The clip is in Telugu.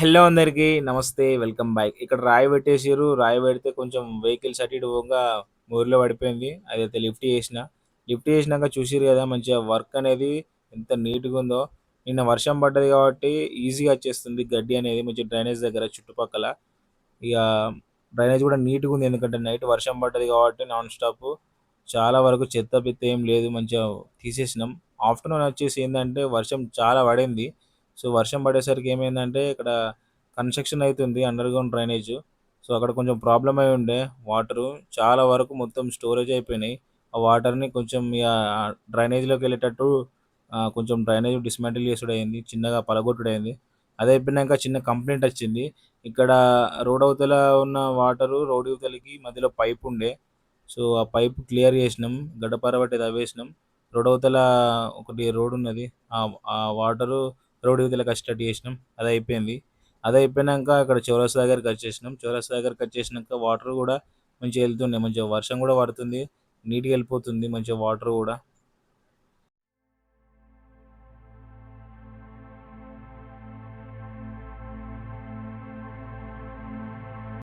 హలో అందరికి నమస్తే. Welcome back. ఇక్కడ రాయి పెట్టేసిర్రు. రాయి పెడితే కొంచెం వెహికల్స్ అటు ఇటు పోంగా మోరిలో పడిపోయింది. అదైతే లిఫ్ట్ చేసిన. లిఫ్ట్ చేసినాక చూసిర్రు కదా మంచిగా వర్క్ అనేది ఎంత నీట్‌గా ఉందో. నిన్న వర్షం పడ్డది కాబట్టి ఈజీగా వచ్చేస్తుంది గడ్డి అనేది మంచి డ్రైనేజ్ దగ్గర చుట్టుపక్కల. ఇగ డ్రైనేజ్ కూడా నీట్‌గా ఉంది. ఎందుకంటే నైట్ వర్షం పడ్డది కాబట్టి నాన్ స్టాప్ చాలా వరకు చెత్త పిత్త ఏం లేదు. మంచిగా తీసేసినాం. ఆఫ్టర్‌నూన్ వచ్చేసి ఏందంటే వర్షం చాలా పడింది. సో, వర్షం పడేసరికి ఏమైందంటే ఇక్కడ కన్‌స్ట్రక్షన్ అయితుంది అండర్‌గ్రౌండ్ డ్రైనేజ్. సో, అక్కడ కొంచెం ప్రాబ్లమ్ అయి ఉండే వాటరు. చాలా వరకు మొత్తం స్టోరేజ్ అయిపోయినాయి. ఆ వాటర్‌ని కొంచెం ఇగ డ్రైనేజ్‌లోకెళ్ళేటట్టు కొంచెం డ్రైనేజ్ డిస్మాంటిల్ చేసుడయింది. చిన్నగా పలగొట్టుడయింది. అదయిపోయినంక చిన్న కంప్లెయింట్ వచ్చింది. ఇక్కడ రోడ్ అవతల ఉన్న వాటరు రోడ్ ఇవతలకి మధ్యలో పైప్ ఉండే. సో, ఆ పైప్ క్లియర్ చేసినాం. గడ్డపార బట్టి తవ్వేసినాం. రోడ్ అవతల ఒకటి రోడ్ ఉన్నది. ఆ వాటరు రోడ్ ఇవతలకి వచ్చేటట్టు చేసినాం. అదయిపోయింది. అదయిపోయినంక అక్కడ చౌరస్తా దగ్గరికొచ్చేసినాం. చౌరస్తా దగ్గరికొచ్చేసినంక వాటర్ గూడా మంచిగా ఎళ్తున్నాయి. మంచిగా వర్షం గూడా పడుతుంది. నీట్‌గా ఎళ్ళిపోతుంది మంచిగా వాటర్ గూడా.